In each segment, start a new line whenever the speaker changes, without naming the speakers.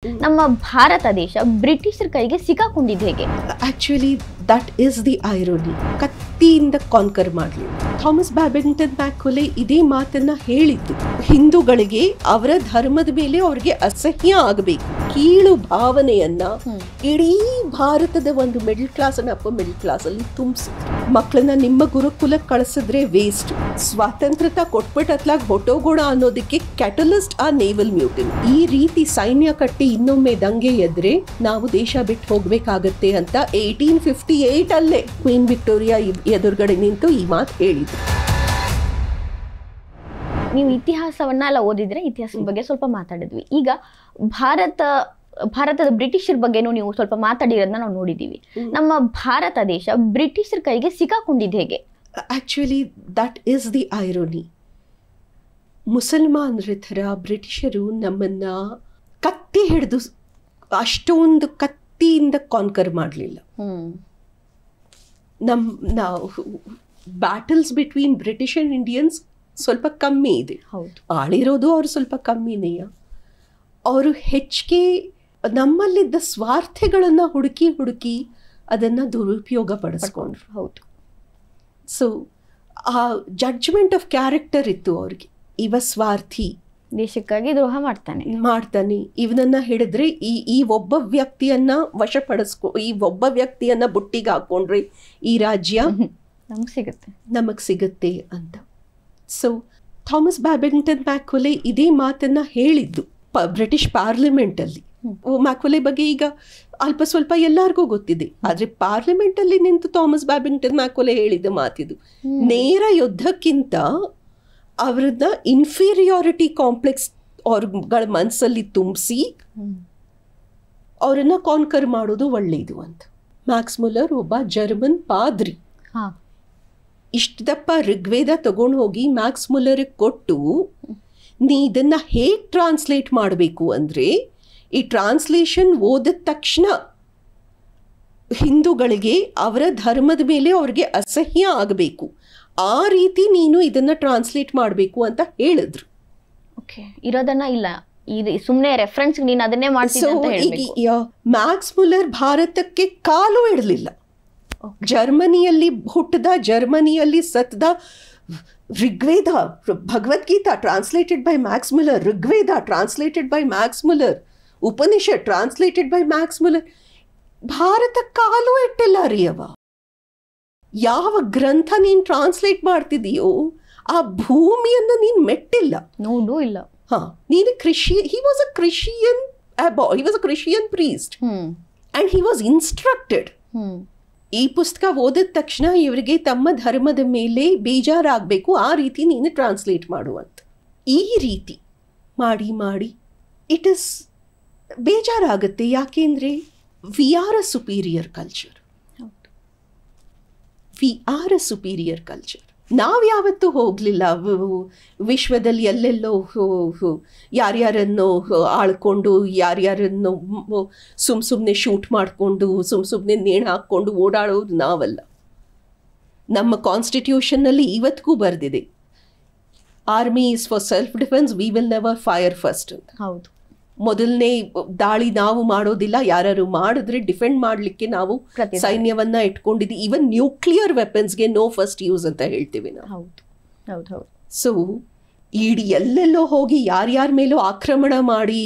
ನಮ್ಮ ಭಾರತ ದೇಶ ಬ್ರಿಟಿಷರ ಕೈಗೆ ಸಿಕ್ಕಾಕೊಂಡಿದ್ದು ಹೇಗೆ?
Actually that is the irony. ಕತ್ತಿಯಿಂದ ಕಾನ್ಕರ್ ಮಾಡಲಿ. ಥಾಮಸ್ ಬ್ಯಾಬಿಂಗ್ಟನ್ ಮ್ಯಾಕೌಲೆ ಇದೇ ಮಾತನ್ನ ಹೇಳಿದ್ದು. ಹಿಂದೂಗಳಿಗೆ ಅವರ ಧರ್ಮದ ಮೇಲೆ ಅವ್ರಿಗೆ ಅಸಹ್ಯ ಆಗಬೇಕು, ಕೀಳು ಭಾವನೆಯನ್ನ ಇಡೀ ಭಾರತದ ಒಂದು middle class and upper middle class ಅಲ್ಲಿ ತುಂಬಿಸಿ ಮಕ್ಕಳನ್ನ ನಿಮ್ಮ ಗುರುಕುಲಕ್ಕೆ ಕಳಿಸಿದ್ರೆ ವೇಸ್ಟ್. ಸ್ವಾತಂತ್ರ್ಯತ ಕೊಟ್ಬಿಟ್ಟು ಅತ್ಲಾಗ ಹೊಟ್ಟೋಗೋಣ ಅನ್ನೋದಕ್ಕೆ ಕ್ಯಾಟಲಿಸ್ಟ್ ಆ ನೇವಲ್ ಮ್ಯೂಟಿನ್. ಈ ರೀತಿ ಸೈನ್ಯ ಕಟ್ಟಿ ಇನ್ನೊಮ್ಮೆ ದಂಗೆ ಎದ್ರೆ ನಾವು ದೇಶ ಬಿಟ್ಟು ಹೋಗ್ಬೇಕಾಗತ್ತೆ ಅಂತ 1858 ಅಲ್ಲೇ ಕ್ವೀನ್ ವಿಕ್ಟೋರಿಯಾ ಎದುರುಗಡೆ ನಿಂತು ಈ ಮಾತು ಹೇಳಿದ್ರು.
ನೀವು ಇತಿಹಾಸವನ್ನ ಎಲ್ಲ ಓದಿದ್ರೆ ಇತಿಹಾಸದ ಬಗ್ಗೆ ಸ್ವಲ್ಪ ಮಾತಾಡಿದ್ವಿ. ಈಗ ಭಾರತದ ಬ್ರಿಟಿಷರ ಬಗ್ಗೆನೂ ನೀವು ಸ್ವಲ್ಪ ಮಾತಾಡಿರೋದನ್ನ ನಾವು ನೋಡಿದೀವಿ. ನಮ್ಮ ಭಾರತ ದೇಶ ಬ್ರಿಟಿಷರ ಕೈಗೆ ಸಿಕ್ಕಾಕೊಂಡಿದ್ದು ಹೇಗೆ?
Actually that is the irony. ಮುಸಲ್ಮಾನರ ಥರ ಬ್ರಿಟಿಷರು ನಮ್ಮನ್ನ ಕತ್ತಿ ಹಿಡಿದು ಅಷ್ಟೊಂದು ಕತ್ತಿಯಿಂದ ಕಾನ್ಕರ್ ಮಾಡಲಿಲ್ಲ. ನಾವು battles between British and Indians ಸ್ವಲ್ಪ ಕಮ್ಮಿ ಇದೆ. ಆಳಿರೋದು ಅವರು ಸ್ವಲ್ಪ ಕಮ್ಮಿನೆಯ. ಅವರು ಹೆಚ್ಚಿಗೆ ನಮ್ಮಲ್ಲಿದ್ದ ಸ್ವಾರ್ಥಗಳನ್ನು ಹುಡುಕಿ ಅದನ್ನು ದುರುಪಯೋಗ ಪಡಿಸ್ಕೊಂಡ್ರು.
ಹೌದು.
ಸೊ ಆ ಜಡ್ಜ್ಮೆಂಟ್ ಆಫ್ ಕ್ಯಾರೆಕ್ಟರ್ ಇತ್ತು ಅವ್ರಿಗೆ. ಇವ ಸ್ವಾರ್ಥಿ,
ದೇಶಕ್ಕಾಗಿ ದ್ರೋಹ ಮಾಡ್ತಾನೆ, ಇವನನ್ನ ಹಿಡಿದ್ರೆ ಈ ಒಬ್ಬ ವ್ಯಕ್ತಿಯನ್ನ ಈ ಒಬ್ಬ ವ್ಯಕ್ತಿಯನ್ನ ಬುಟ್ಟಿಗೆ ಹಾಕೊಂಡ್ರೆ ಈ ರಾಜ್ಯ ನಮಗ್ ಸಿಗುತ್ತೆ ಅಂತ. ಸೊ ಥಾಮಸ್ ಬ್ಯಾಬಿಂಗ್ಟನ್ ಮ್ಯಾಕೌಲೆ ಇದೇ ಮಾತನ್ನ ಹೇಳಿದ್ದು ಬ್ರಿಟಿಷ್ ಪಾರ್ಲಿಮೆಂಟ್ ಅಲ್ಲಿ. ಮ್ಯಾಕೌಲೆ ಬಗ್ಗೆ ಈಗ ಅಲ್ಪ ಸ್ವಲ್ಪ ಎಲ್ಲರಿಗೂ ಗೊತ್ತಿದೆ, ಆದ್ರೆ ಪಾರ್ಲಿಮೆಂಟ್ ಅಲ್ಲಿ ನಿಂತು ಥಾಮಸ್ ಬ್ಯಾಬಿಂಗ್ಟನ್ ಮ್ಯಾಕೌಲೆ ಹೇಳಿದ ಮಾತಿದು. ನೇರ ಯುದ್ಧಕ್ಕಿಂತ ಅವ್ರನ್ನ ಇನ್ಫೀರಿಯಾರಿಟಿ ಕಾಂಪ್ಲೆಕ್ಸ್ ಅವ್ರಗಳ ಮನಸ್ಸಲ್ಲಿ ತುಂಬಿಸಿ ಅವರನ್ನ ಕಾನ್ಕರ್ ಮಾಡೋದು ಒಳ್ಳೇದು ಅಂತ. ಮ್ಯಾಕ್ಸ್ ಮುಲ್ಲರ್ ಒಬ್ಬ ಜರ್ಮನ್ ಪಾದ್ರಿ. ಇಷ್ಟದಪ್ಪ ಋಗ್ವೇದ ತಗೊಂಡು ಹೋಗಿ ಮ್ಯಾಕ್ಸ್ ಮುಲ್ಲರ್ಗೆ ಕೊಟ್ಟು, ನೀ ಇದನ್ನ ಹೇಗೆ ಟ್ರಾನ್ಸ್ಲೇಟ್ ಮಾಡಬೇಕು ಅಂದ್ರೆ, ಈ ಟ್ರಾನ್ಸ್ಲೇಷನ್ ಓದಿದ ತಕ್ಷಣ ಹಿಂದೂಗಳಿಗೆ ಅವರ ಧರ್ಮದ ಮೇಲೆ ಅವ್ರಿಗೆ ಅಸಹ್ಯ ಆಗಬೇಕು, ಆ ರೀತಿ ನೀನು ಇದನ್ನ ಟ್ರಾನ್ಸ್ಲೇಟ್ ಮಾಡಬೇಕು ಅಂತ ಹೇಳಿದ್ರು. ಇರೋದನ್ನ ಇಲ್ಲ, ಸುಮ್ಮನೆ ರೆಫರೆನ್ಸ್ ನೀನು ಅದನ್ನೇ ಮಾಡ್ತೀನಿ.
ಮ್ಯಾಕ್ಸ್ ಮುಲ್ಲರ್ ಭಾರತಕ್ಕೆ ಕಾಲು ಇಡಲಿಲ್ಲ. ಜರ್ಮನಿಯಲ್ಲಿ ಹುಟ್ಟದ, ಜರ್ಮನಿಯಲ್ಲಿ ಸತ್ತದ. Rigveda, Bhagavad Gita translated by Max Muller, Rigveda translated by Max Muller, Upanishad translated by Max Muller. Bharat ಕಾಲು ಇಟ್ಟಿಲ್ಲ ರೀ ಅವ. ಯಾವ ಗ್ರಂಥ ನೀನ್ ಟ್ರಾನ್ಸ್ಲೇಟ್ ಮಾಡ್ತಿದೀಯೋ ಆ ಭೂಮಿಯನ್ನ ನೀನ್ ಮೆಟ್ಟಿಲ್ಲ,
ನೋಡು ಇಲ್ಲ.
ನೀನು he was a Christian abbot, he was a Christian priest and he was instructed. ಈ ಪುಸ್ತಕ ಓದಿದ ತಕ್ಷಣ ಇವರಿಗೆ ತಮ್ಮ ಧರ್ಮದ ಮೇಲೆ ಬೇಜಾರಾಗಬೇಕು, ಆ ರೀತಿ ನೀನು ಟ್ರಾನ್ಸ್ಲೇಟ್ ಮಾಡುವಂತ. ಈ ರೀತಿ ಮಾಡಿ ಇಟ್ ಇಸ್ ಬೇಜಾರಾಗುತ್ತೆ. ಯಾಕೆಂದ್ರೆ we are a superior culture. We are a superior culture. ನಾವು ಯಾವತ್ತೂ ಹೋಗಲಿಲ್ಲ ವಿಶ್ವದಲ್ಲಿ ಎಲ್ಲೆಲ್ಲೋ ಯಾರ್ಯಾರನ್ನು ಆಳ್ಕೊಂಡು, ಯಾರ್ಯಾರನ್ನು ಸುಮ್ಮನೆ ಶೂಟ್ ಮಾಡಿಕೊಂಡು, ಸುಮ್ಮನೆ ನೇಣು ಹಾಕ್ಕೊಂಡು ಓಡಾಡೋದು ನಾವಲ್ಲ. ನಮ್ಮ ಕಾನ್ಸ್ಟಿಟ್ಯೂಷನ್ನಲ್ಲಿ ಇವತ್ತಿಗೂ ಬರೆದಿದೆ, army is for self defence, we will never fire first ಅಂತ.
ಹೌದು.
ಮೊದಲನೇ ದಾಳಿ ನಾವು ಮಾಡೋದಿಲ್ಲ, ಯಾರು ಮಾಡಿದ್ರೆ ಡಿಫೆಂಡ್ ಮಾಡಲಿಕ್ಕೆ ನಾವು ಸೈನ್ಯವನ್ನ ಇಟ್ಕೊಂಡಿದ್ವಿ. ಈವನ್ ನ್ಯೂಕ್ಲಿಯರ್ ವೆಪನ್ಸ್ಗೆ ನೋ ಫಸ್ಟ್ ಯೂಸ್ ಅಂತ ಹೇಳ್ತೀವಿ ನಾವು. ಸೊ ಇಡೀ ಎಲ್ಲೆಲ್ಲೋ ಹೋಗಿ ಯಾರ್ಯಾರ ಮೇಲೂ ಆಕ್ರಮಣ ಮಾಡಿ,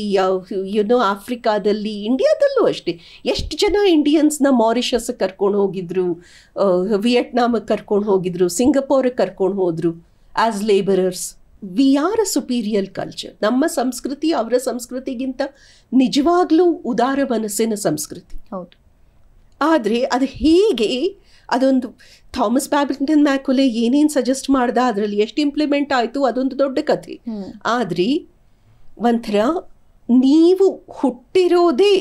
ಆಫ್ರಿಕಾದಲ್ಲಿ, ಇಂಡಿಯಾದಲ್ಲೂ ಅಷ್ಟೇ ಎಷ್ಟು ಜನ ಇಂಡಿಯನ್ಸ್ನ ಮಾರಿಷಸ್ ಕರ್ಕೊಂಡು ಹೋಗಿದ್ರು, ವಿಯೆಟ್ನಾಮಿಗೆ ಕರ್ಕೊಂಡು ಹೋಗಿದ್ರು, ಸಿಂಗಪೂರ್ಗೆ ಕರ್ಕೊಂಡು ಹೋದ್ರು as labourers. We are a superior culture. ನಮ್ಮ ಸಂಸ್ಕೃತಿ ಅವರ ಸಂಸ್ಕೃತಿಗಿಂತ ನಿಜವಾಗ್ಲೂ ಉದಾರ ಮನಸ್ಸಿನ ಸಂಸ್ಕೃತಿ.
ಹೌದು.
ಆದರೆ ಅದು ಹೇಗೆ, ಅದೊಂದು ಥಾಮಸ್ ಬ್ಯಾಬಿಂಗ್ಟನ್ ಮ್ಯಾಕೌಲೆ ಏನೇನು ಸಜೆಸ್ಟ್ ಮಾಡ್ದ, ಅದರಲ್ಲಿ ಎಷ್ಟು ಇಂಪ್ಲಿಮೆಂಟ್ ಆಯಿತು, ಅದೊಂದು ದೊಡ್ಡ ಕಥೆ. ಆದರೆ ಒಂಥರ ನೀವು ಹುಟ್ಟಿರೋದೇ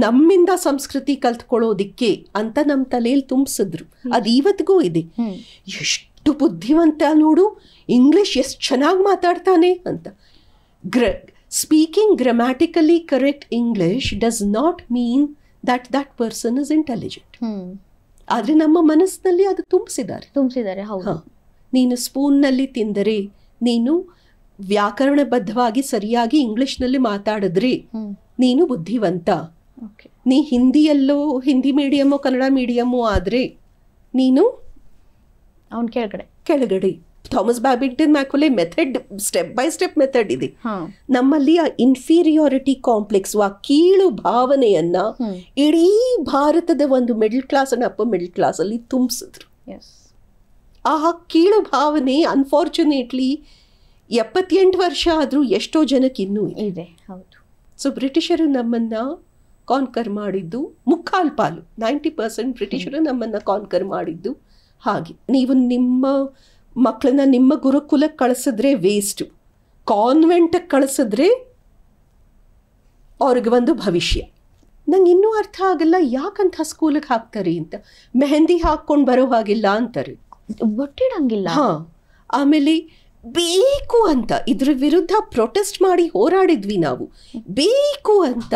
ನಮ್ಮಿಂದ ಸಂಸ್ಕೃತಿ ಕಲ್ತ್ಕೊಳ್ಳೋದಿಕ್ಕೆ ಅಂತ ನಮ್ಮ ತಲೆಯಲ್ಲಿ ತುಂಬಿಸಿದ್ರು. ಅದು ಇವತ್ತಿಗೂ ಇದೆ. ಎಷ್ಟು ಬುದ್ಧಿವಂತ ನೋಡು, ಇಂಗ್ಲಿಷ್ ಎಷ್ಟು ಚೆನ್ನಾಗಿ ಮಾತಾಡ್ತಾನೆ ಅಂತ. Speaking grammatically correct English does not mean that person is intelligent. ಆದರೆ ನಮ್ಮ ಮನಸ್ಸಿನಲ್ಲಿ ಅದು ತುಂಬಿಸಿದ್ದಾರೆ.
ಹೌದು.
ನೀನು ಸ್ಪೂನ್ನಲ್ಲಿ ತಿಂದರೆ ನೀನು ವ್ಯಾಕರಣಬದ್ಧವಾಗಿ ಸರಿಯಾಗಿ ಇಂಗ್ಲಿಷ್ನಲ್ಲಿ ಮಾತಾಡಿದ್ರೆ ನೀನು ಬುದ್ಧಿವಂತ. ನೀ ಹಿಂದಿಯಲ್ಲೋ ಹಿಂದಿ ಮೀಡಿಯಮ್ಮೋ ಕನ್ನಡ ಮೀಡಿಯಮ್ಮೋ ಆದರೆ ನೀನು
ಅವನ್
ಕೆಳಗಡೆ. Thomas Babington Macaulay method step by step method ಇದೆ. ನಮ್ಮಲ್ಲಿ ಆ ಇನ್ಫೀರಿಯಾರಿಟಿ ಕಾಂಪ್ಲೆಕ್ಸ್, ಆ ಕೀಳು ಭಾವನೆಯನ್ನ ಇಡೀ ಭಾರತದ ಒಂದು middle class and upper middle class ಅಲ್ಲಿ ತುಂಬಿಸಿದ್ರು. ಆ ಕೀಳು ಭಾವನೆ ಅನ್ಫಾರ್ಚುನೇಟ್ಲಿ 78 ವರ್ಷ ಆದ್ರೂ ಎಷ್ಟೋ ಜನಕ್ಕೆ ಇನ್ನೂ
ಇದೆ. ಹೌದು.
ಸೊ ಬ್ರಿಟಿಷರು ನಮ್ಮನ್ನ ಕಾನ್ಕರ್ ಮಾಡಿದ್ದು ಮುಕ್ಕಾಲು ಪಾಲು 90% ಬ್ರಿಟಿಷರು ನಮ್ಮನ್ನ ಕಾನ್ಕರ್ ಮಾಡಿದ್ದು ಹಾಗೆ. ನೀವು ನಿಮ್ಮ ಮಕ್ಕಳನ್ನ ನಿಮ್ಮ ಗುರುಕುಲಕ್ಕೆ ಕಳಿಸಿದ್ರೆ ವೇಸ್ಟು, ಕಾನ್ವೆಂಟ್ಗೆ ಕಳಿಸಿದ್ರೆ ಅವ್ರಿಗೆ ಒಂದು ಭವಿಷ್ಯ. ನಂಗೆ ಇನ್ನೂ ಅರ್ಥ ಆಗಲ್ಲ ಯಾಕಂತ ಸ್ಕೂಲಿಗೆ ಹಾಕ್ತಾರೆ ಅಂತ. ಮೆಹಂದಿ ಹಾಕ್ಕೊಂಡು ಬರೋ ಹಾಗಿಲ್ಲ ಅಂತಾರೆ,
ಬೊಟ್ಟಿಡಂಗಿಲ್ಲ.
ಆಮೇಲೆ ಬೇಕು ಅಂತ ಇದ್ರ ವಿರುದ್ಧ ಪ್ರೊಟೆಸ್ಟ್ ಮಾಡಿ ಹೋರಾಡಿದ್ವಿ ನಾವು. ಬೇಕು ಅಂತ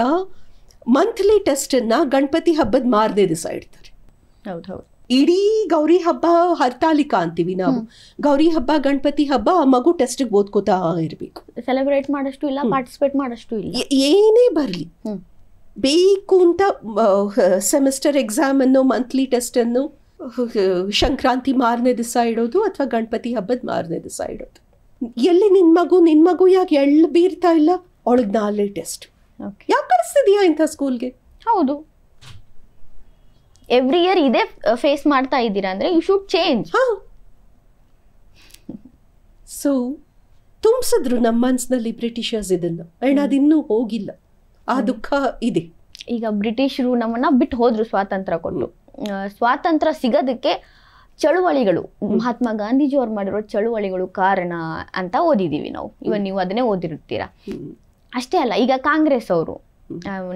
ಮಂತ್ಲಿ ಟೆಸ್ಟನ್ನು ಗಣಪತಿ ಹಬ್ಬದ ಮಾರನೇ ದಿವಸ ಇಡ್ತಾರೆ. ಇಡೀ ಗೌರಿ ಹಬ್ಬ ಹರ್ತಾಲಿಕಾ ಅಂತೀವಿ ನಾವು. ಗೌರಿ ಹಬ್ಬ ಗಣಪತಿ ಹಬ್ಬ ಆ ಮಗು ಟೆಸ್ಟಿಗೆ ಓದ್ಕೋತಾ ಇರಬೇಕು.
ಸೆಲೆಬ್ರೇಟ್ ಮಾಡಷ್ಟು ಇಲ್ಲ, ಪಾರ್ಟಿಸಿಪೇಟ್ ಮಾಡಷ್ಟು ಇಲ್ಲ.
ಏನೇ ಬರಲಿ ಬೇಕು ಅಂತ ಸೆಮಿಸ್ಟರ್ ಎಕ್ಸಾಮ್ ಅನ್ನು ಮಂತ್ಲಿ ಟೆಸ್ಟ್ ಅನ್ನು ಸಂಕ್ರಾಂತಿ ಮಾರನೇ ದಿವಸ ಇಡೋದು ಅಥವಾ ಗಣಪತಿ ಹಬ್ಬದ ಮಾರನೇ ದಿವಸ ಇಡೋದು. ಎಲ್ಲಿ ನಿನ್ ಮಗು ಯಾಕೆ ಎಳ್ಳು ಬೀರ್ತಾ ಇಲ್ಲ, ಅವಳಿಗೆ ನಾಳೆ ಟೆಸ್ಟ್ ಯಾಕೆ ಕಳಿಸ್ತಿದ್ಯಾ ಇಂಥ ಸ್ಕೂಲ್ಗೆ?
ಹೌದು, ಎವ್ರಿ ಇಯರ್ ಇದೇ ಫೇಸ್ ಮಾಡ್ತಾ ಇದ್ದೀರಾ ಅಂದ್ರೆ ಯು ಶುಡ್ ಚೇಂಜ್.
ಸೊ ತುಂಬಿಸಿದ್ರು ನಮ್ಮ ಮನಸ್ಸಿನಲ್ಲಿ ಬ್ರಿಟಿಷರ್ಸ್ ಇದನ್ನು, ಅಂಡ್ ಅದಿನ್ನೂ ಹೋಗಿಲ್ಲ. ಆ ದುಃಖ ಇದೆ.
ಈಗ ಬ್ರಿಟಿಷರು ನಮ್ಮನ್ನ ಬಿಟ್ಟು ಹೋದ್ರು ಸ್ವಾತಂತ್ರ್ಯ ಕೊಟ್ಟು. ಸ್ವಾತಂತ್ರ್ಯ ಸಿಗೋದಕ್ಕೆ ಚಳುವಳಿಗಳು, ಮಹಾತ್ಮ ಗಾಂಧೀಜಿ ಅವ್ರು ಮಾಡಿರೋ ಚಳುವಳಿಗಳು ಕಾರಣ ಅಂತ ಓದಿದೀವಿ ನಾವು. ಇವನ್ ನೀವು ಅದನ್ನೇ ಓದಿರ್ತೀರಾ. ಅಷ್ಟೇ ಅಲ್ಲ, ಈಗ ಕಾಂಗ್ರೆಸ್ ಅವರು,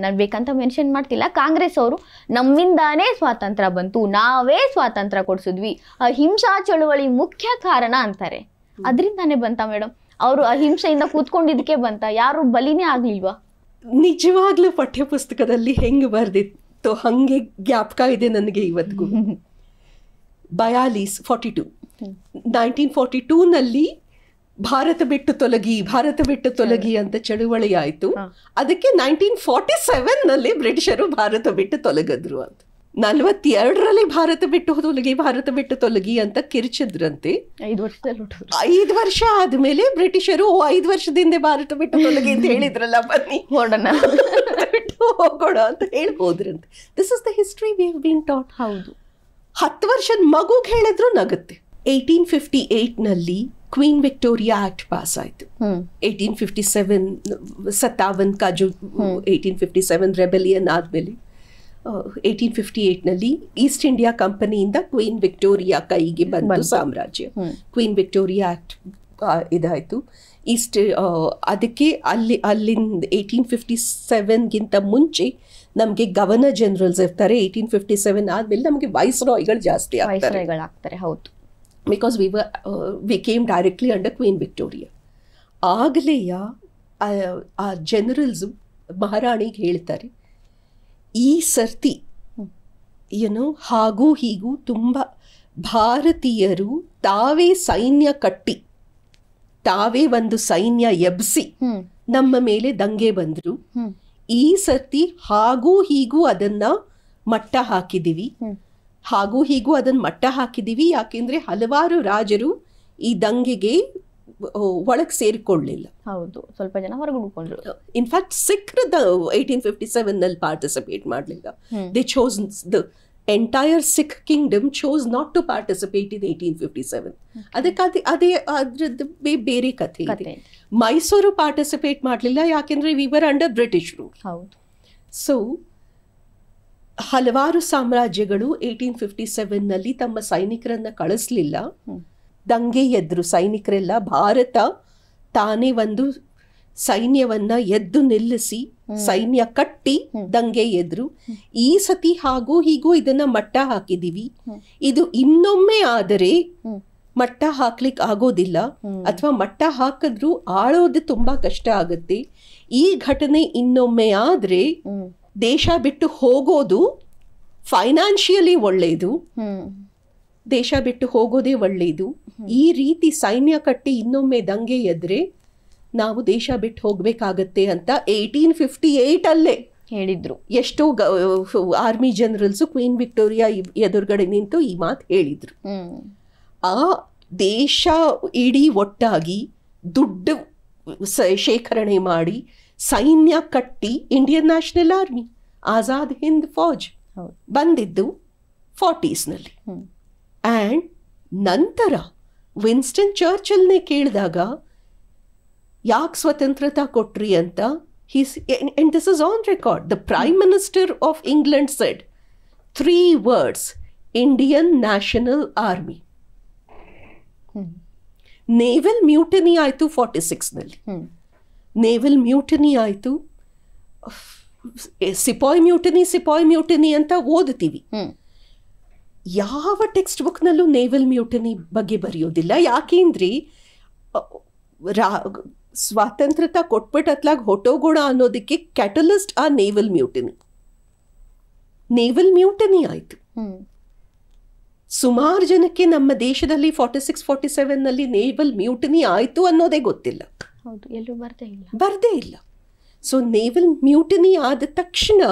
ನಾನು ಬೇಕಂತ ಮೆನ್ಷನ್ ಮಾಡ್ತಿಲ್ಲ, ಕಾಂಗ್ರೆಸ್ ಅವರು ನಮ್ಮಿಂದಾನೇ ಸ್ವಾತಂತ್ರ್ಯ ಬಂತು, ನಾವೇ ಸ್ವಾತಂತ್ರ್ಯ ಕೊಡ್ಸಿದ್ವಿ, ಅಹಿಂಸಾ ಚಳುವಳಿ ಮುಖ್ಯ ಕಾರಣ ಅಂತಾರೆ. ಅದರಿಂದಾನೇ ಬಂತ ಮೇಡಮ್? ಅವರು ಅಹಿಂಸೆಯಿಂದ ಕೂತ್ಕೊಂಡಿದ್ದಕ್ಕೆ ಬಂತ? ಯಾರು ಬಲಿನೇ ಆಗ್ಲಿಲ್ವಾ?
ನಿಜವಾಗ್ಲೂ ಪಠ್ಯಪುಸ್ತಕದಲ್ಲಿ ಹೆಂಗೆ ಬರ್ದಿತ್ತು ಹಂಗೆ ಜ್ಞಾಪಕ ಇದೆ ನನಗೆ ಇವತ್ತಿಗೂ. 1942 ಭಾರತ ಬಿಟ್ಟು ತೊಲಗಿ ಅಂತ ಚಳುವಳಿ ಆಯ್ತು. ಅದಕ್ಕೆ 1947 ಬ್ರಿಟಿಷರು ಭಾರತ ಬಿಟ್ಟು ತೊಲಗಿದ್ರು ಅಂತ. 42 ಭಾರತ ಬಿಟ್ಟು ತೊಲಗಿ ಅಂತ ಕಿರ್ಚಿದ್ರಂತೆ. 5 ವರ್ಷ ಆದ್ಮೇಲೆ ಬ್ರಿಟಿಷರು 5 ವರ್ಷದಿಂದ ಭಾರತ ಬಿಟ್ಟು ತೊಲಗಿ ಅಂತ ಹೇಳಿದ್ರಲ್ಲ, ಬನ್ನಿ ಬಿಟ್ಟು ಹೋಗೋಣ ಅಂತ ಹೇಳಿ ಹೋದ್ರಂತೆ. This is the history we have been taught.
ಹೌದು.
10 ವರ್ಷದ ಮಗುಗೆ ಹೇಳಿದ್ರು ನಗುತ್ತೆ. 1858 ಕ್ವೀನ್ ವಿಕ್ಟೋರಿಯಾ ಆಕ್ಟ್ ಪಾಸ್ ಆಯ್ತು. 1857 ಕಾಜು 1857 ರೆಬೆಲಿಯನ್ ಆದ್ಮೇಲೆ 1858 ಈಸ್ಟ್ ಇಂಡಿಯಾ ಕಂಪನಿಯಿಂದ ಕ್ವೀನ್ ವಿಕ್ಟೋರಿಯಾ ಕೈಗೆ ಬಂತು ಸಾಮ್ರಾಜ್ಯ. ಕ್ವೀನ್ ವಿಕ್ಟೋರಿಯಾ ಆಕ್ಟ್ ಇದಾಯ್ತು. ಅದಕ್ಕೆ ಅಲ್ಲಿಂದ 1857ಗಿಂತ ಮುಂಚೆ ನಮಗೆ ಗವರ್ನರ್ ಜನರಲ್ಸ್ ಇರ್ತಾರೆ. 1857 ಆದ್ಮೇಲೆ ನಮಗೆ ವೈಸ್ರಾಯ್ಗಳು ಜಾಸ್ತಿ
ಆಗ್ತಾರೆ. ಹೌದು,
because we came directly under queen Victoria. ಆಗಲೇ ಆ ಜನರಲ್ಸು ಮಹಾರಾಣಿಗೆ ಹೇಳ್ತಾರೆ, ಈ ಸರ್ತಿ ಹಾಗೂ ಹೀಗೂ ತುಂಬ ಭಾರತೀಯರು ತಾವೇ ಸೈನ್ಯ ಕಟ್ಟಿ, ತಾವೇ ಒಂದು ಸೈನ್ಯ ಎಬ್ಸಿ ನಮ್ಮ ಮೇಲೆ ದಂಗೆ ಬಂದ್ರು. ಈ ಸರ್ತಿ ಹಾಗೂ ಹೀಗೂ ಅದನ್ನ ಮಟ್ಟ ಹಾಕಿದೀವಿ. ಯಾಕೆಂದ್ರೆ ಹಲವಾರು ರಾಜರು ಈ ದಂಗೆಗೆ ಒಳಗೆ ಸೇರಿಕೊಳ್ಳಲಿಲ್ಲ.
ಹೌದು, ಸ್ವಲ್ಪ ಜನ ಹೊರಗೆ ಉಳ್ಕೊಂಡ್ರು.
ಇನ್ಫ್ಯಾಕ್ಟ್ ಸಿಖ್ರು 1857 ಪಾರ್ಟಿಸಿಪೇಟ್ ಮಾಡಲಿಲ್ಲ. They chose the entire Sikh kingdom chose not to participate in 1857. ಅದಕ್ಕೆ ಅದ್ರದ್ದು ಬೇರೆ ಕಥೆ ಇದೆ. ಮೈಸೂರು ಪಾರ್ಟಿಸಿಪೇಟ್ ಮಾಡಲಿಲ್ಲ, ಯಾಕೆಂದ್ರೆ we were under British rule.
ಹೌದು.
ಸೊ ಹಲವಾರು ಸಾಮ್ರಾಜ್ಯಗಳು 1857 ತಮ್ಮ ಸೈನಿಕರನ್ನ ಕಳಿಸ್ಲಿಲ್ಲ. ದಂಗೆ ಎದ್ರು ಸೈನಿಕರೆಲ್ಲ. ಭಾರತ ತಾನೇ ಒಂದು ಸೈನ್ಯವನ್ನ ಎದ್ದು ನಿಲ್ಲಿಸಿ ಸೈನ್ಯ ಕಟ್ಟಿ ದಂಗೆ ಎದ್ರು. ಈ ಸತಿ ಹಾಗೂ ಹೀಗೂ ಇದನ್ನ ಮಟ್ಟ ಹಾಕಿದೀವಿ. ಇದು ಇನ್ನೊಮ್ಮೆ ಆದರೆ ಮಟ್ಟ ಹಾಕ್ಲಿಕ್ಕೆ ಆಗೋದಿಲ್ಲ, ಅಥವಾ ಮಟ್ಟ ಹಾಕಿದ್ರು ಆಳೋದು ತುಂಬಾ ಕಷ್ಟ ಆಗುತ್ತೆ. ಈ ಘಟನೆ ಇನ್ನೊಮ್ಮೆ ಆದ್ರೆ ದೇಶ ಬಿಟ್ಟು ಹೋಗೋದು ಫೈನಾನ್ಷಿಯಲಿ ಒಳ್ಳೆಯದು, ದೇಶ ಬಿಟ್ಟು ಹೋಗೋದೇ ಒಳ್ಳೆಯದು. ಈ ರೀತಿ ಸೈನ್ಯ ಕಟ್ಟಿ ಇನ್ನೊಮ್ಮೆ ದಂಗೆ ಎದ್ರೆ ನಾವು ದೇಶ ಬಿಟ್ಟು ಹೋಗ್ಬೇಕಾಗತ್ತೆ ಅಂತ 1858 ಅಲ್ಲೇ
ಹೇಳಿದ್ರು.
ಎಷ್ಟೋ ಆರ್ಮಿ ಜನರಲ್ಸು ಕ್ವೀನ್ ವಿಕ್ಟೋರಿಯಾ ಎದುರುಗಡೆ ನಿಂತು ಈ ಮಾತು ಹೇಳಿದ್ರು. ಆ ದೇಶ ಇಡೀ ಒಟ್ಟಾಗಿ ದುಡ್ಡು ಶೇಖರಣೆ ಮಾಡಿ ಸೈನ್ಯ ಕಟ್ಟಿ Indian National army Azad Hind fauj ಬಂದಿದ್ದು 40ಸ್ನಲ್ಲಿ. ಆ್ಯಂಡ್ ನಂತರ ವಿನ್ಸ್ಟನ್ ಚರ್ಚಿಲ್ನೇ ಕೇಳಿದಾಗ ಯಾಕೆ ಸ್ವತಂತ್ರತಾ ಕೊಟ್ರಿ ಅಂತ, and this is on record, the Prime Minister of England said 3 words: Indian National Army. Naval mutiny ಆಯಿತು 46ನಲ್ಲಿ. ನೇವಲ್ ಮ್ಯೂಟನಿ ಆಯಿತು. ಸಿಪಾಯಿ ಮ್ಯೂಟನಿ ಅಂತ ಓದ್ತೀವಿ. ಯಾವ ಟೆಕ್ಸ್ಟ್ ಬುಕ್ನಲ್ಲೂ ನೇವಲ್ ಮ್ಯೂಟನಿ ಬಗ್ಗೆ ಬರೆಯೋದಿಲ್ಲ. ಯಾಕೆಂದ್ರೆ ಸ್ವಾತಂತ್ರ್ಯತ ಕೊಟ್ಬಿಟ್ಟು ಅತ್ಲಾಗ ಹೊಟ್ಟೋಗೋಣ ಅನ್ನೋದಕ್ಕೆ ಕ್ಯಾಟಲಿಸ್ಟ್ ಆ ನೇವಲ್ ಮ್ಯೂಟನಿ ಆಯಿತು. ಸುಮಾರು ಜನಕ್ಕೆ ನಮ್ಮ ದೇಶದಲ್ಲಿ 46-47ನಲ್ಲಿ ನೇವಲ್ ಮ್ಯೂಟನಿ ಆಯಿತು ಅನ್ನೋದೇ ಗೊತ್ತಿಲ್ಲ, ಬರ್ದೇ ಇಲ್ಲ. ಸೊ ನೇವಲ್ ಮ್ಯೂಟನಿ ಆದ ತಕ್ಷಣ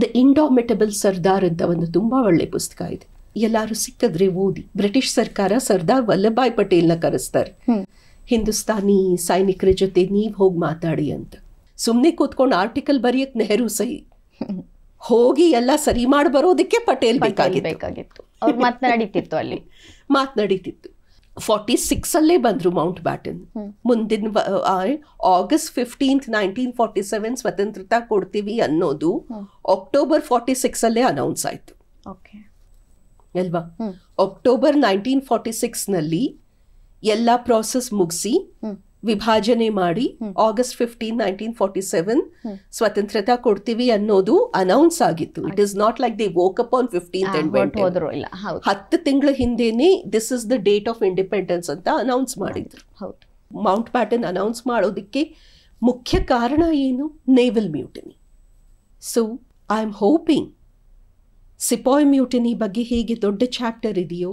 ದ ಇಂಡಾಮಿಟಬಲ್ ಸರ್ದಾರ್ ಅಂತ ಒಂದು ತುಂಬಾ ಒಳ್ಳೆ ಪುಸ್ತಕ ಇದೆ, ಎಲ್ಲಾರು ಸಿಕ್ಕಿದ್ರೆ ಓದಿ. ಬ್ರಿಟಿಷ್ ಸರ್ಕಾರ ಸರ್ದಾರ್ ವಲ್ಲಭಾಯ್ ಪಟೇಲ್ನ ಕರೆಸ್ತಾರೆ ಹಿಂದೂಸ್ತಾನಿ ಸೈನಿಕರ ಜೊತೆ ನೀವ್ ಹೋಗಿ ಮಾತಾಡಿ ಅಂತ. ಸುಮ್ನೆ ಕೂತ್ಕೊಂಡು ಆರ್ಟಿಕಲ್ ಬರೆಯಕ್ ನೆಹರು ಸಹಿ, ಹೋಗಿ ಎಲ್ಲ ಸರಿ ಮಾಡಿ ಬರೋದಕ್ಕೆ ಪಟೇಲ್ ಬೇಕಾಗಿತ್ತು.
ಅಲ್ಲಿ
ಮಾತನಾಡಿತಿತ್ತು. 46ಅಲ್ಲೇ ಬಂದ್ರು ಮೌಂಟ್ ಬ್ಯಾಟನ್. ಮುಂದಿನ August 15th 1947 ಸ್ವತಂತ್ರತಾ ಕೊಡ್ತೀವಿ ಅನ್ನೋದು October 46ಅಲ್ಲೇ ಅನೌನ್ಸ್ ಆಯ್ತು ಅಲ್ವಾ. October 1946ನಲ್ಲಿ ಎಲ್ಲ ಪ್ರಾಸೆಸ್ ಮುಗಿಸಿ ವಿಭಾಜನೆ ಮಾಡಿ August 15, 1947 ಸ್ವತಂತ್ರತಾ ಕೊಡ್ತೀವಿ ಅನ್ನೋದು ಅನೌನ್ಸ್ ಆಗಿತ್ತು. It is not like they woke up on 15th and went. 10 ತಿಂಗಳ ಹಿಂದೆನೆ this is the date of independence ಅಂತ ಅನೌನ್ಸ್ ಮಾಡಿದ್ರು. ಮೌಂಟ್ ಬ್ಯಾಟನ್ ಅನೌನ್ಸ್ ಮಾಡೋದಕ್ಕೆ ಮುಖ್ಯ ಕಾರಣ ಏನು? Naval mutiny. So I am hoping ಸಿಪಾಯಿ ಮ್ಯೂಟನಿ ಬಗ್ಗೆ ಹೇಗೆ ದೊಡ್ಡ ಚಾಪ್ಟರ್ ಇದೆಯೋ,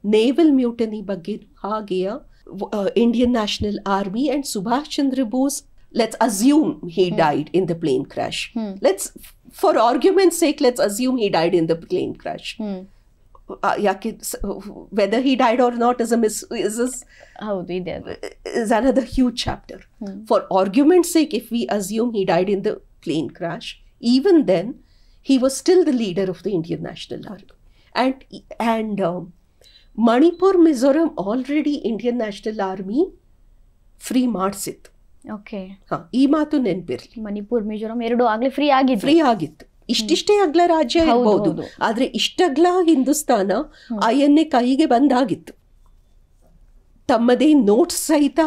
ನೇವಲ್ ಮ್ಯೂಟನಿ ಬಗ್ಗೆ ಹಾಗೆಯಾ Indian National Army and Subhash Chandra Bose, let's assume he died in the plane crash. For argument's sake, let's assume he died in the plane crash. Whether he died or not is another huge chapter. For argument's sake, if we assume he died in the plane crash, even then, he was still the leader of the Indian National Army. And Manipur Mizoram already Indian National Army free ಮಾಡಿಸಿತ್ತು. ಈ ಮಾತು ನೆನಪಿರ್ಲಿ.
ಮಣಿಪುರ್ ಮಿಜೋರಂ ಎರಡು ಆಗ್ಲೇ free
ಆಗಿತ್ತು. ಇಷ್ಟಿಷ್ಟೇ ಅಗ್ಲ ರಾಜ್ಯ ಇರಬಹುದು, ಆದ್ರೆ ಇಷ್ಟಗ್ಲ Hindustan INA ಕೈಗೆ ಬಂದಾಗಿತ್ತು. ತಮ್ಮದೇ ನೋಟ್ಸ್ ಸಹಿತ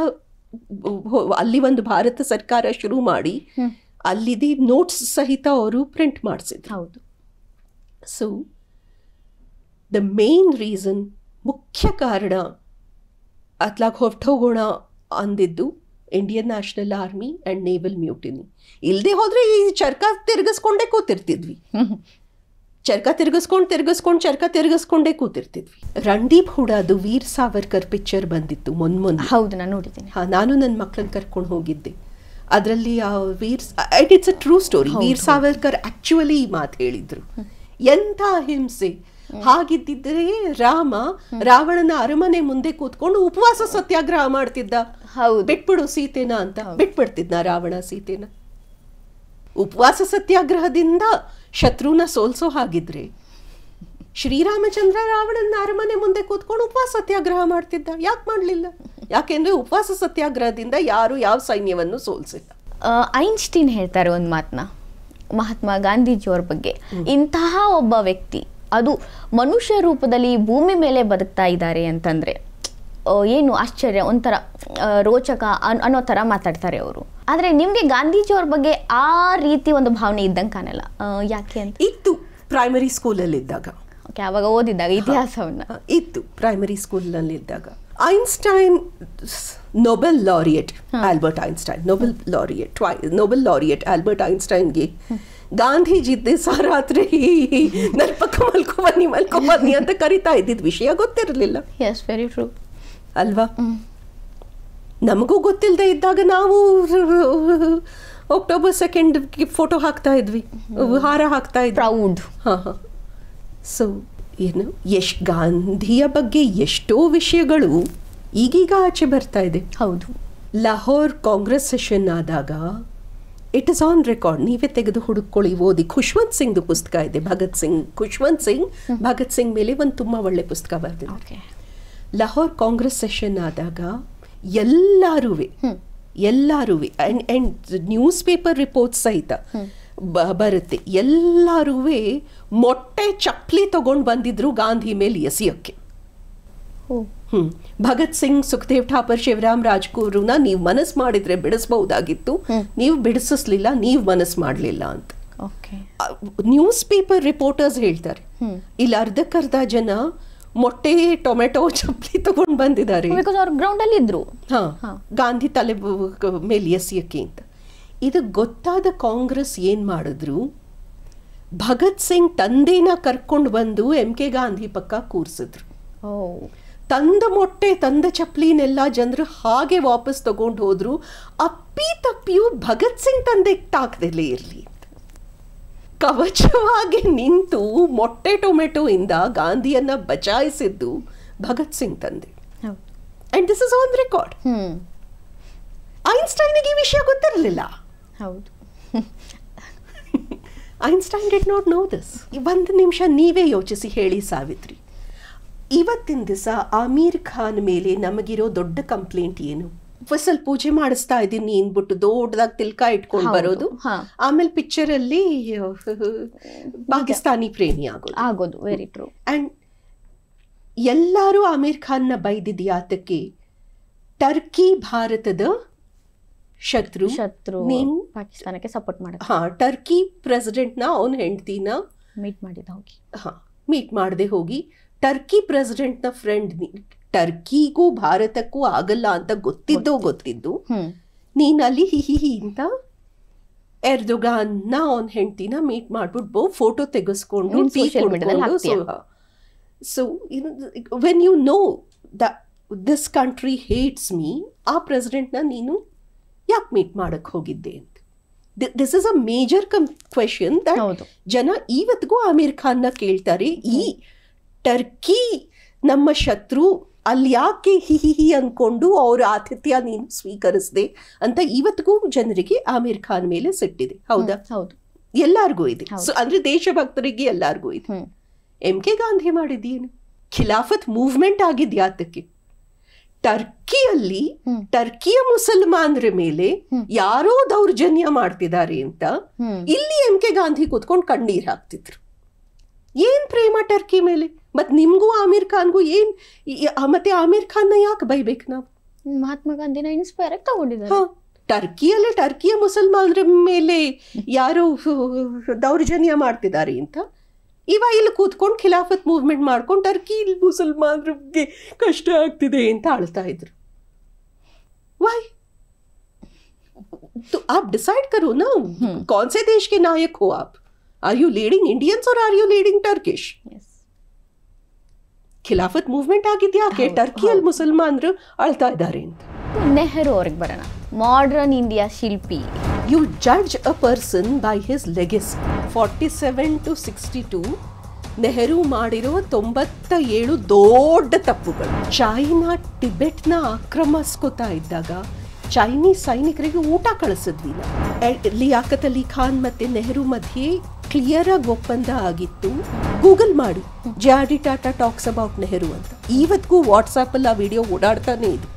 ಅಲ್ಲಿ ಒಂದು ಭಾರತ ಸರ್ಕಾರ ಶುರು ಮಾಡಿ ಅಲ್ಲಿದೆ ನೋಟ್ಸ್ ಸಹಿತ ಅವರು ಪ್ರಿಂಟ್ ಮಾಡಿಸಿದ್ರು. ಸೊ ದ ಮೇನ್ ರೀಸನ್, ಮುಖ್ಯ ಕಾರಣ ಅತ್ಲಾಗ ಹೊರಟೋಗೋಣ ಅಂದಿದ್ದು Indian National Army and naval mutiny. ಇಲ್ಲದೆ ಹೋದ್ರೆ ಈ ಚರ್ಕ ತಿರ್ಗಿಸ್ಕೊಂಡೇ ಕೂತಿರ್ತಿದ್ವಿ. ಚರ್ಕ ತಿರ್ಗಿಸ್ಕೊಂಡೇ ಕೂತಿರ್ತಿದ್ವಿ. ರಣದೀಪ್ ಹುಡಾದು ವೀರ್ ಸಾವರ್ಕರ್ ಪಿಕ್ಚರ್ ಬಂದಿತ್ತು ಮೊನ್ನೆ.
ಹೌದು, ನಾನು ನೋಡಿದ್ದೀನಿ.
ನಾನು ನನ್ನ ಮಕ್ಕಳನ್ನ ಕರ್ಕೊಂಡು ಹೋಗಿದ್ದೆ. ಅದರಲ್ಲಿ it's a true story. Veer Savarkar actually ಈ ಮಾತು ಹೇಳಿದ್ರು, ಎಂಥ ಹಿಂಸೆ. ಹಾಗಿದ್ದಿದ್ರೆ ರಾವಣನ ಅರಮನೆ ಮುಂದೆ ಕೂತ್ಕೊಂಡು ಉಪವಾಸ ಸತ್ಯಾಗ್ರಹ ಮಾಡ್ತಿದ್ದ. ಬಿಟ್ಬಿಡು ಸೀತೆನ ಅಂತ ಬಿಟ್ಬಿಡ್ತಿದ್ನ ರಾವಣ ಸೀತೆನ. ಉಪವಾಸ ಸತ್ಯಾಗ್ರಹದಿಂದ ಶತ್ರುನ ಸೋಲ್ಸೋ ಹಾಗಿದ್ರೆ ಶ್ರೀರಾಮಚಂದ್ರ ರಾವಣನ ಅರಮನೆ ಮುಂದೆ ಕೂತ್ಕೊಂಡು ಉಪವಾಸ ಸತ್ಯಾಗ್ರಹ ಮಾಡ್ತಿದ್ದ. ಯಾಕೆ ಮಾಡ್ಲಿಲ್ಲ? ಯಾಕೆಂದ್ರೆ ಉಪವಾಸ ಸತ್ಯಾಗ್ರಹದಿಂದ ಯಾರು ಯಾವ ಸೈನ್ಯವನ್ನು ಸೋಲ್ಸಿಲ್ಲ.
ಐನ್ಸ್ಟೀನ್ ಹೇಳ್ತಾರೆ ಒಂದು ಮಾತನ್ನ ಮಹಾತ್ಮ ಗಾಂಧೀಜಿಯವ್ರ ಬಗ್ಗೆ, ಇಂತಹ ಒಬ್ಬ ವ್ಯಕ್ತಿ ಅದು ಮನುಷ್ಯ ರೂಪದಲ್ಲಿ ಭೂಮಿ ಮೇಲೆ ಬದುಕ್ತಾ ಇದ್ದಾರೆ ಅಂತಂದ್ರೆ ಏನು ಆಶ್ಚರ್ಯ, ಒಂಥರ ರೋಚಕ ಅನ್ನೋ ಥರ ಮಾತಾಡ್ತಾರೆ ಅವರು. ಆದರೆ ನಿಮಗೆ ಗಾಂಧೀಜಿಯವ್ರ ಬಗ್ಗೆ ಆ ರೀತಿ ಒಂದು ಭಾವನೆ ಇದ್ದಂಗೆ ಕಾಣಲ್ಲ. ಯಾಕೆ ಅಂತ?
ಇತ್ತು ಪ್ರೈಮರಿ ಸ್ಕೂಲಲ್ಲಿದ್ದಾಗ.
ಆವಾಗ ಓದಿದ್ದಾಗ ಇತಿಹಾಸವನ್ನು
ಇತ್ತು ಪ್ರೈಮರಿ ಸ್ಕೂಲ್ನಲ್ಲಿದ್ದಾಗ. Einstein Nobel laureate Albert Einstein, Nobel laureate Albert ಐನ್ಸ್ಟೈನ್ಗೆ ಗಾಂಧೀಜಿದ್ದೆ ರಾತ್ರಿ ಮಲ್ಕೊ ಬನ್ನಿ ಅಂತ ಕರಿತಾ ಇದ್ದಿದ್ ವಿಷಯ ಗೊತ್ತಿರಲಿಲ್ಲ.
ವೆರಿ ಟ್ರೂ
ಅಲ್ವಾ? ನಮಗೂ ಗೊತ್ತಿಲ್ಲದೆ ಇದ್ದಾಗ ನಾವು ಅಕ್ಟೋಬರ್ 2 ಫೋಟೋ ಹಾಕ್ತಾ ಇದ್ವಿ, ಹಾರ ಹಾಕ್ತಾ ಇದ್ವಿ,
ಪ್ರೌಡ್.
ಹಾಂ. ಸೊ ಏನು ಗಾಂಧಿಯ ಬಗ್ಗೆ ಎಷ್ಟೋ ವಿಷಯಗಳು ಈಗೀಗ ಆಚೆ ಬರ್ತಾ ಇದೆ.
ಹೌದು.
ಲಾಹೋರ್ ಕಾಂಗ್ರೆಸ್ ಸೆಷನ್ ಆದಾಗ ಇಟ್ ಇಸ್ ಆನ್ ರೆಕಾರ್ಡ್, ನೀವೇ ತೆಗೆದು ಹುಡುಕೊಳ್ಳಿ, ಓದಿ. ಖುಷ್ವಂತ್ ಸಿಂಗ್ದು ಪುಸ್ತಕ ಇದೆ, ಖುಷ್ವಂತ್ ಸಿಂಗ್ ಭಗತ್ ಸಿಂಗ್ ಮೇಲೆ ಒಂದು ತುಂಬ ಒಳ್ಳೆ ಪುಸ್ತಕ ಬರೆದಿದೆ. ಲಾಹೋರ್ ಕಾಂಗ್ರೆಸ್ ಸೆಷನ್ ಆದಾಗ ಎಲ್ಲರೂ ಆ್ಯಂಡ್ ನ್ಯೂಸ್ ಪೇಪರ್ ರಿಪೋರ್ಟ್ ಸಹಿತ ಬರುತ್ತೆ, ಎಲ್ಲರೂ ಮೊಟ್ಟೆ ಚಪ್ಪಲಿ ತಗೊಂಡು ಬಂದಿದ್ರು ಗಾಂಧಿ ಮೇಲೆ ಎಸೆಯೋಕ್ಕೆ. ಭಗತ್ ಸಿಂಗ್, ಸುಖದೇವ್ ಠಾಕೂರ್, ಶಿವರಾಮ್ ರಾಜ್ಗುರುನ ನೀವು ಮನಸ್ಸು ಮಾಡಿದ್ರೆ ಬಿಡಿಸ್ಬಹುದಾಗಿತ್ತು, ನೀವು ಬಿಡಿಸಲಿಲ್ಲ, ನೀವು ಮನಸ್ಸು ಮಾಡಲಿಲ್ಲ ಅಂತ ನ್ಯೂಸ್ ಪೇಪರ್ ರಿಪೋರ್ಟರ್ಸ್ ಹೇಳ್ತಾರೆ. ಇಲ್ಲಿ ಅರ್ಧಕ್ಕರ್ಧ ಜನ ಮೊಟ್ಟೆ ಟೊಮೆಟೊ ಚಪ್ಪಲಿ ತಗೊಂಡು ಬಂದಿದ್ದಾರೆ,
ಗ್ರೌಂಡ್ ಅಲ್ಲಿ ಇದ್ರು.
ಗಾಂಧಿ ತಲೆ ಮೇಲೆ ಎಸೆಯಕ್ಕೆ ಅಂತ. ಇದು ಗೊತ್ತಾದ ಕಾಂಗ್ರೆಸ್ ಏನ್ ಮಾಡಿದ್ರು, ಭಗತ್ ಸಿಂಗ್ ತಂದೆನ ಕರ್ಕೊಂಡು ಬಂದು MK ಗಾಂಧಿ ಪಕ್ಕ ಕೂರಿಸಿದ್ರು. ತಂದ ಮೊಟ್ಟೆ ತಂದ ಚಪ್ಪಲಿನೆಲ್ಲ ಜನರು ಹಾಗೆ ವಾಪಸ್ ತಗೊಂಡು ಹೋದ್ರು. ಅಪ್ಪಿ ತಪ್ಪಿಯೂ ಭಗತ್ ಸಿಂಗ್ ತಂದೆ ತಾಕದಲ್ಲೇ ಇರಲಿ ಅಂತ ಕವಚವಾಗಿ ನಿಂತು ಮೊಟ್ಟೆ ಟೊಮೆಟೊ ಇಂದ ಗಾಂಧಿಯನ್ನ ಬಚಾಯಿಸಿದ್ದು ಭಗತ್ ಸಿಂಗ್ ತಂದೆ. And this is on record. ಐನ್ಸ್ಟೈನ್ಗೆ ಈ ವಿಷಯ ಗೊತ್ತಿರಲಿಲ್ಲ.
ಹೌದು.
Einstein did not know this. ಒಂದು ನಿಮಿಷ ನೀವೇ ಯೋಚಿಸಿ ಹೇಳಿ ಸಾವಿತ್ರಿ, ಇವತ್ತಿನ ದಿವಸ ಆಮೀರ್ ಖಾನ್ ಮೇಲೆ ನಮಗಿರೋ ದೊಡ್ಡ ಕಂಪ್ಲೇಂಟ್ ಏನು? ಫಸಲ್ ಪೂಜೆ ಮಾಡಿಸ್ತಾ ಇದ್ದೀನಿ ಅಂದ್ಬಿಟ್ಟು ದೊಡ್ಡದಾಗಿ ತಿಲ್ಕ ಇಟ್ಕೊಂಡು ಬರೋದು, ಆಮೇಲೆ ಪಿಕ್ಚರ್ ಅಲ್ಲಿ ಪಾಕಿಸ್ತಾನಿ ಪ್ರೇಮಿ
ಆಗೋದು. Very true.
ಅಂಡ್ ಎಲ್ಲರೂ ಆಮೀರ್ ಖಾನ್ನ ಬೈದಿದ್ದು ಯಾತಕ್ಕೆ? ಟರ್ಕಿ ಭಾರತದ ಶತ್ರು,
ನೀನು ಪಾಕಿಸ್ತಾನಕ್ಕೆ ಸಪೋರ್ಟ್ ಮಾಡ.
ಟರ್ಕಿ ಪ್ರೆಸಿಡೆಂಟ್ನ ಅವನ ಹೆಂಡತಿನ ಮೀಟ್ ಮಾಡದೆ ಹೋಗಿ ಟರ್ಕಿ ಪ್ರೆಸಿಡೆಂಟ್ನ ಫ್ರೆಂಡ್, ಟರ್ಕಿಗೂ ಭಾರತಕ್ಕೂ ಆಗಲ್ಲ ಅಂತ ಗೊತ್ತಿದ್ದು ನೀನ್ ಅಲ್ಲಿ ಹಿಹಿ ಅಂತ ಎರ್ದೋಗಾನ್ನ ಅವನ ಹೆಂಡತಿನ ಮೀಟ್ ಮಾಡ್ಬಿಟ್ಟು ಫೋಟೋ ತೆಗೆಸ್ಕೊಂಡು ಟೀ ಕುಡ್ಕೊಂಡು. So when you know this country hates me, ಆ ಪ್ರೆಸಿಡೆಂಟ್ನ ನೀನು ಯಾಕೆ ಮೀಟ್ ಮಾಡಕ್ ಹೋಗಿದ್ದೆ ಅಂತ. This is a major question that ಜನ ಇವತ್ತಿಗೂ ಆಮೀರ್ ಖಾನ್ನ ಕೇಳ್ತಾರೆ. ಈ ಟರ್ಕಿ ನಮ್ಮ ಶತ್ರು, ಅಲ್ಲಿ ಯಾಕೆ ಹಿಹಿ ಅನ್ಕೊಂಡು ಅವ್ರ ಆತಿಥ್ಯ ನೀನು ಸ್ವೀಕರಿಸದೆ ಅಂತ ಇವತ್ತಿಗೂ ಜನರಿಗೆ ಆಮೀರ್ ಖಾನ್ ಮೇಲೆ ಸಿಟ್ಟಿದೆ. ಹೌದಾ?
ಹೌದು,
ಎಲ್ಲಾರ್ಗೂ ಇದೆ. ಅಂದ್ರೆ ದೇಶಭಕ್ತರಿಗೆ ಎಲ್ಲಾರ್ಗೂ ಇದೆ. MK ಗಾಂಧಿ ಮಾಡಿದ್ದೇನು? ಖಿಲಾಫತ್ ಮೂವ್ಮೆಂಟ್ ಆಗಿದ್ಯಾತಕ್ಕೆ? ಟರ್ಕಿಯಲ್ಲಿ ಟರ್ಕಿಯ ಮುಸಲ್ಮಾನರ ಮೇಲೆ ಯಾರೋ ದೌರ್ಜನ್ಯ ಮಾಡ್ತಿದ್ದಾರೆ ಅಂತ ಇಲ್ಲಿ MK ಗಾಂಧಿ ಕೂತ್ಕೊಂಡು ಕಣ್ಣೀರ್ ಹಾಕ್ತಿದ್ರು. ಏನ್ ಪ್ರೇಮ ಟರ್ಕಿ ಮೇಲೆ? ಮತ್ ನಿಮ್ಗೂ ಆಮೀರ್ ಖಾನ್ಗೂ ಏನ್? ಮತ್ತೆ ಆಮೀರ್ ಖಾನ್ನ ಯಾಕೆ ಬೈಬೇಕು ನಾವು?
ಮಹಾತ್ಮ ಗಾಂಧಿನ ಇನ್ಸ್ಪೈರ್ ಆಗಿ ತಗೊಂಡಿದ್ದಾರೆ.
ಟರ್ಕಿಯಲ್ಲಿ ಟರ್ಕಿಯ ಮುಸಲ್ಮಾನರ ಮೇಲೆ ಯಾರೋ ದೌರ್ಜನ್ಯ ಮಾಡ್ತಿದ್ದಾರೆ ಅಂತ ಇಲ್ಲಿ ಕೂತ್ಕೊಂಡು ಖಿಲಾಫತ್ ಮೂವ್ಮೆಂಟ್ ಮಾಡ್ಕೊಂಡು ಟರ್ಕಿ ಮುಸಲ್ಮಾನರಿಗೆ ಕಷ್ಟ ಆಗ್ತಿದೆ ಅಂತ ಆಳ್ತಾ ಇದ್ರು. ವೈ? तो आप डिसाइड करो ना, कौन से देश के नायक हो आप? Are you leading Indians or are you leading Turkish?
Yes.
Khilafat movement ಆಗಿದ್ಯಾಕೆ ಟರ್ಕಿಯಲ್ಲಿ ಮುಸಲ್ಮಾನರು ಆಳ್ತಾ ಇದ್ದಾರೆ ಅಂತ.
ನೆಹರು ಅವ್ರಿಗೆ ಬರೋಣ. ಮಾಡರ್ನ್ ಇಂಡಿಯಾ ಶಿಲ್ಪಿ.
You judge a person by his legacy. 47 to 62 Nehru ಮಾಡಿರೋ 97 ದೊಡ್ಡ ತಪ್ಪುಗಳು. ಚೈನಾ ಟಿಬೆಟ್ನ ಆಕ್ರಮಿಸ್ಕೋತಾ ಇದ್ದಾಗ ಚೈನೀಸ್ ಸೈನಿಕರಿಗೆ ಊಟ ಕಳಿಸಿದ್ವಿ. ಲಿಯಾಕತ್ ಅಲಿ ಖಾನ್ ಮತ್ತೆ ನೆಹರು ಮಧ್ಯೆ ಕ್ಲಿಯರ್ ಆಗಿ ಒಪ್ಪಂದ ಆಗಿತ್ತು. ಗೂಗಲ್ ಮಾಡಿ, JRD Tata talks about Nehru ಅಂತ. ಇವತ್ತಿಗೂ ವಾಟ್ಸಾಪ್ ಅಲ್ಲಿ ಆ ವಿಡಿಯೋ ಓಡಾಡ್ತಾನೆ ಇದೆ.